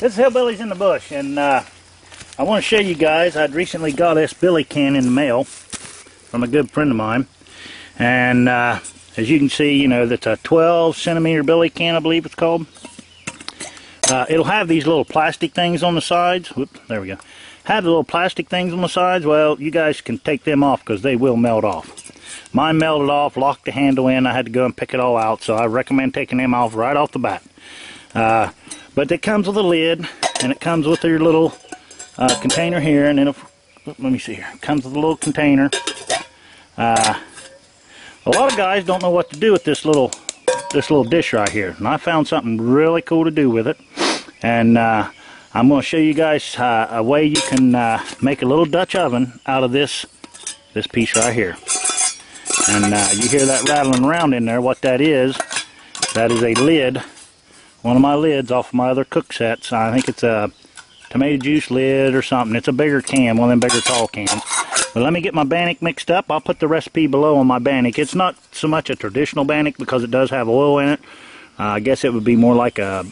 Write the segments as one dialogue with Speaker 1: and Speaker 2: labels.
Speaker 1: This is Hillbillies in the Bush, and I want to show you guys, I'd recently got this billy can in the mail from a good friend of mine, and as you can see, you know, that's a 12 centimeter billy can, I believe it's called. It'll have these little plastic things on the sides. Whoops, there we go. Have the little plastic things on the sides. Well, you guys can take them off because they will melt off. Mine melted off, locked the handle in. I had to go and pick it all out, so I recommend taking them off right off the bat. But it comes with a lid, and it comes with your little container here, and then let me see here. It comes with a little container. A lot of guys don't know what to do with this little dish right here, and I found something really cool to do with it, and I'm going to show you guys a way you can make a little Dutch oven out of this piece right here. And you hear that rattling around in there. What that is a lid, one of my lids off of my other cook sets. I think it's a tomato juice lid or something. It's a bigger can, one of them bigger tall cans. But let me get my bannock mixed up. I'll put the recipe below on my bannock. It's not so much a traditional bannock because it does have oil in it. I guess it would be more like a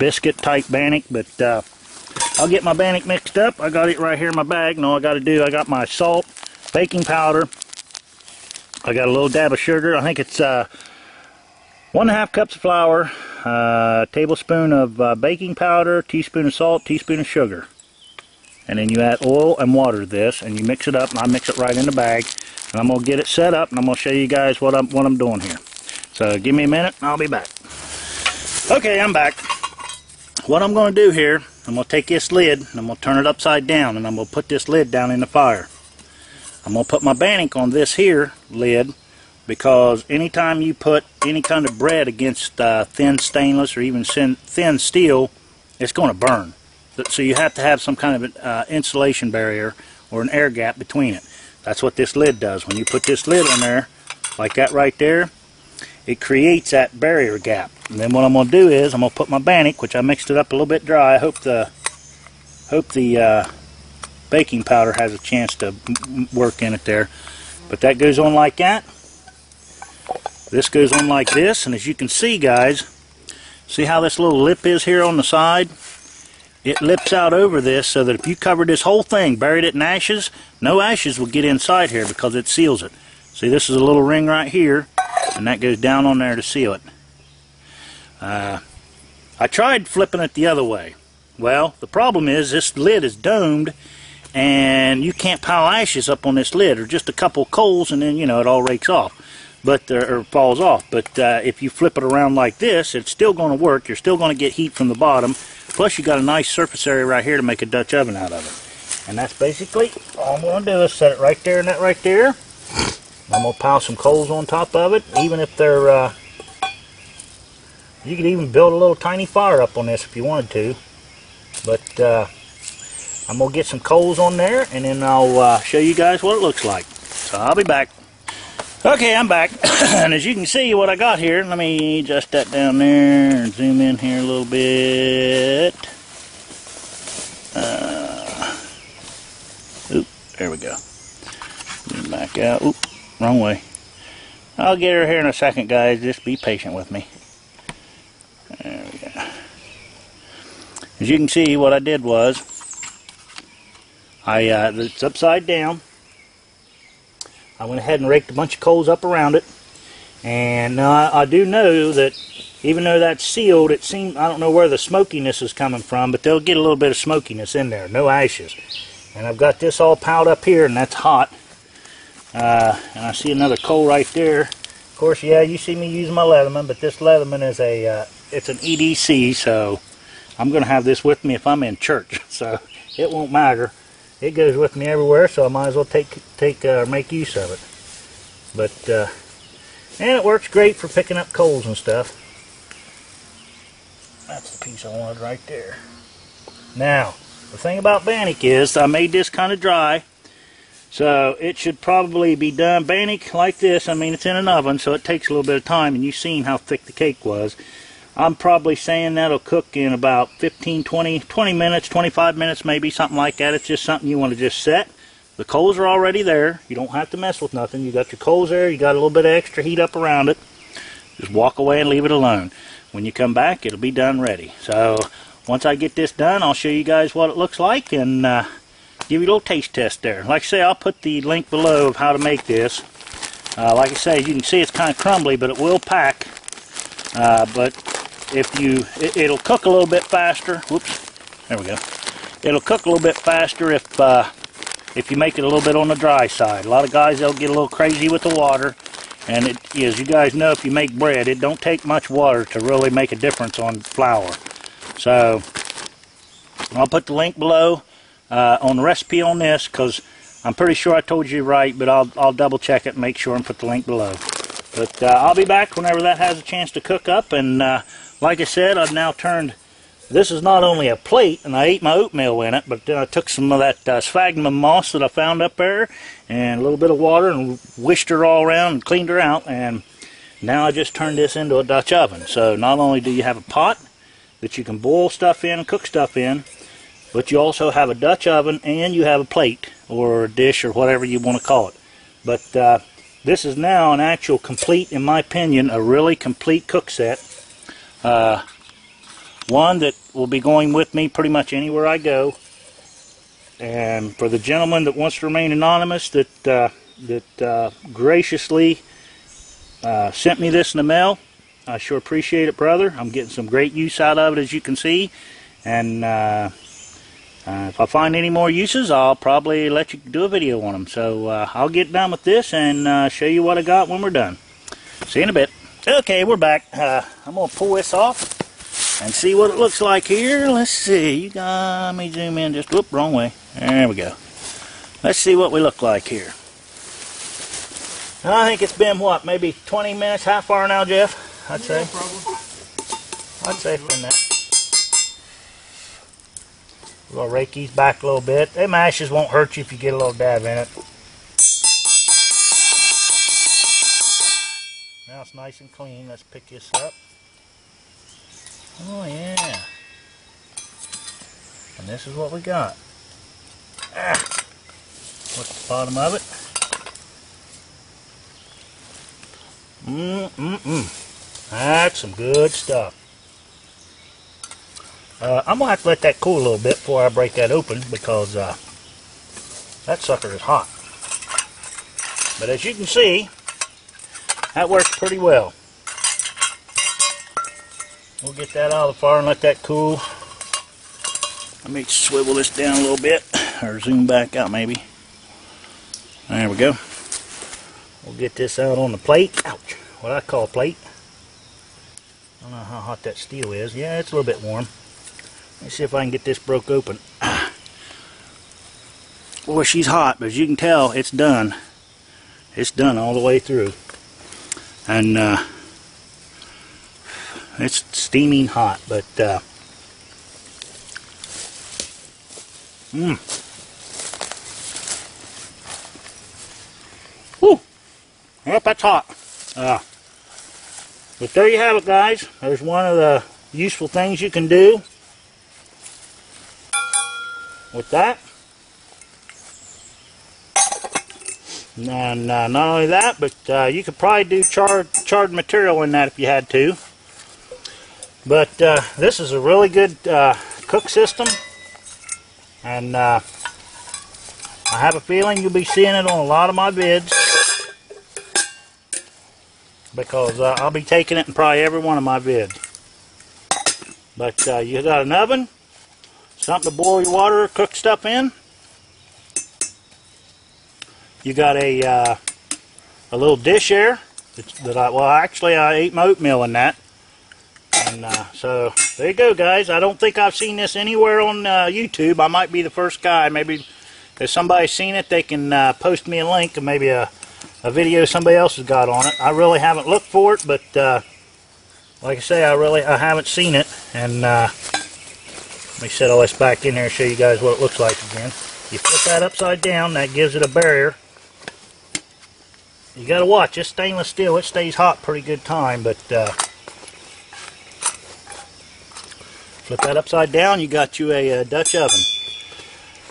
Speaker 1: biscuit type bannock, but I'll get my bannock mixed up. I got it right here in my bag. And all I got to do, I got my salt, baking powder. I got a little dab of sugar. I think it's 1.5 cups of flour, tablespoon of baking powder, teaspoon of salt, teaspoon of sugar. And then you add oil and water to this, and you mix it up, and I mix it right in the bag. And I'm going to get it set up, and I'm going to show you guys what I'm doing here. So give me a minute, and I'll be back. Okay, I'm back. What I'm going to do here, I'm going to take this lid, and I'm going to turn it upside down, and I'm going to put this lid down in the fire. I'm going to put my bannock on this here lid, because anytime you put any kind of bread against thin stainless or even thin steel, it's going to burn. So you have to have some kind of an insulation barrier or an air gap between it. That's what this lid does. When you put this lid on there, like that right there, it creates that barrier gap. And then what I'm going to do is I'm going to put my bannock, which I mixed it up a little bit dry. I hope the baking powder has a chance to work in it there. But that goes on like that. This goes on like this, and as you can see, guys, see how this little lip is here on the side? It lips out over this so that if you cover this whole thing, buried it in ashes, no ashes will get inside here because it seals it. See, this is a little ring right here, and that goes down on there to seal it. I tried flipping it the other way. Well, the problem is this lid is domed, and you can't pile ashes up on this lid, or just a couple coals, and then, you know, it all rakes off. But or falls off. But if you flip it around like this, it's still going to work. You're still going to get heat from the bottom. Plus, you got a nice surface area right here to make a Dutch oven out of it. And that's basically all I'm going to do is set it right there and that right there. I'm going to pile some coals on top of it. Even if they're, you could even build a little tiny fire up on this if you wanted to. But I'm going to get some coals on there, and then I'll show you guys what it looks like. So I'll be back. Okay, I'm back, and as you can see what I got here, let me adjust that down there and zoom in here a little bit. Oop, there we go. Zoom back out. Oop, wrong way. I'll get her here in a second, guys. Just be patient with me. There we go. As you can see, what I did was, it's upside down. I went ahead and raked a bunch of coals up around it, and now I do know that even though that's sealed, it seems, I don't know where the smokiness is coming from, but they'll get a little bit of smokiness in there, no ashes. And I've got this all piled up here, and that's hot. And I see another coal right there. Of course, yeah, you see me using my Leatherman, but this Leatherman is it's an EDC, so I'm going to have this with me if I'm in church, so it won't matter. It goes with me everywhere, so I might as well make use of it. But and it works great for picking up coals and stuff. That's the piece I wanted right there. Now, the thing about bannock is I made this kind of dry, so it should probably be done. Bannock like this, I mean, it's in an oven, so it takes a little bit of time, and you've seen how thick the cake was. I'm probably saying that'll cook in about 15, 20 minutes, 25 minutes maybe, something like that. It's just something you want to just set. The coals are already there. You don't have to mess with nothing. You got your coals there. You got a little bit of extra heat up around it. Just walk away and leave it alone. When you come back, it'll be done ready. So once I get this done, I'll show you guys what it looks like and give you a little taste test there. Like I say, I'll put the link below of how to make this. Like I say, you can see it's kind of crumbly, but it will pack. But if it'll cook a little bit faster. Whoops, there we go. It'll cook a little bit faster if you make it a little bit on the dry side. A lot of guys, they'll get a little crazy with the water. And as you guys know, if you make bread, it don't take much water to really make a difference on flour. So I'll put the link below on the recipe on this, because I'm pretty sure I told you right, but I'll double check it and make sure and put the link below. But I'll be back whenever that has a chance to cook up. And like I said, I've now turned, this is not only a plate, and I ate my oatmeal in it, but then I took some of that sphagnum moss that I found up there and a little bit of water and wished her all around and cleaned her out. And now I just turned this into a Dutch oven. So not only do you have a pot that you can boil stuff in and cook stuff in, but you also have a Dutch oven and you have a plate or a dish or whatever you want to call it. But this is now an actual complete, in my opinion, a really complete cook set. One that will be going with me pretty much anywhere I go. And for the gentleman that wants to remain anonymous, that graciously sent me this in the mail, I sure appreciate it, brother. I'm getting some great use out of it, as you can see. And if I find any more uses, I'll probably let you do a video on them. So I'll get done with this and show you what I got when we're done. See you in a bit. Okay, we're back. I'm going to pull this off and see what it looks like here. Let's see. You got me zoom in just, whoop, wrong way. There we go. Let's see what we look like here. I think it's been, what, maybe 20 minutes, half hour now, Jeff? I'd say.
Speaker 2: Probably.
Speaker 1: I'd say it's been that. We'll rake these back a little bit. Them ashes won't hurt you if you get a little dab in it. Now it's nice and clean. Let's pick this up. Oh yeah. And this is what we got. What's the bottom of it? That's some good stuff. I'm going to have to let that cool a little bit before I break that open, because that sucker is hot. But as you can see, that works pretty well. We'll get that out of the fire and let that cool. Let me swivel this down a little bit, or zoom back out maybe. There we go. We'll get this out on the plate. Ouch. What I call a plate. I don't know how hot that steel is. Yeah, it's a little bit warm. Let me see if I can get this broke open. Boy, she's hot, but as you can tell, it's done. It's done all the way through. And it's steaming hot, but whew. Yep, that's hot. But there you have it, guys. There's one of the useful things you can do with that. And not only that, but you could probably do charred material in that if you had to. But this is a really good cook system, and I have a feeling you'll be seeing it on a lot of my vids, because I'll be taking it in probably every one of my vids. But you got an oven, something to boil your water or cook stuff in. You got a little dish there that I ate my oatmeal in that. And so there you go, guys. I don't think I've seen this anywhere on YouTube. I might be the first guy. Maybe if somebody's seen it, they can post me a link, and maybe a video somebody else has got on it. I really haven't looked for it, but like I say, I haven't seen it. And let me set all this back in there and show you guys what it looks like again. You flip that upside down, that gives it a barrier. You got to watch this stainless steel. It stays hot pretty good time, but flip that upside down, you got you a Dutch oven.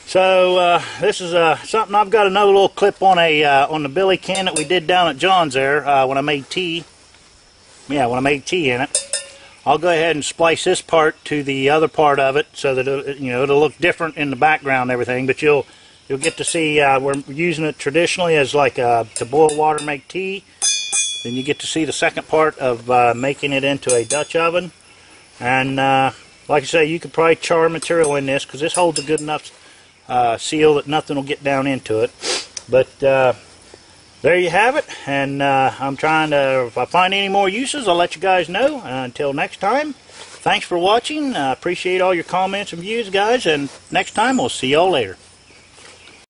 Speaker 1: So this is something. I've got another little clip on on the billy can that we did down at John's there when I made tea. Yeah, when I made tea in it. I'll go ahead and splice this part to the other part of it so that it'll look different in the background and everything. But you'll get to see we're using it traditionally as like to boil water, make tea. Then you get to see the second part of making it into a Dutch oven. And like I say, you could probably char material in this because this holds a good enough seal that nothing will get down into it. But there you have it, and I'm trying to, if I find any more uses, I'll let you guys know. Until next time, thanks for watching. Appreciate all your comments and views, guys, and next time we'll see y'all later.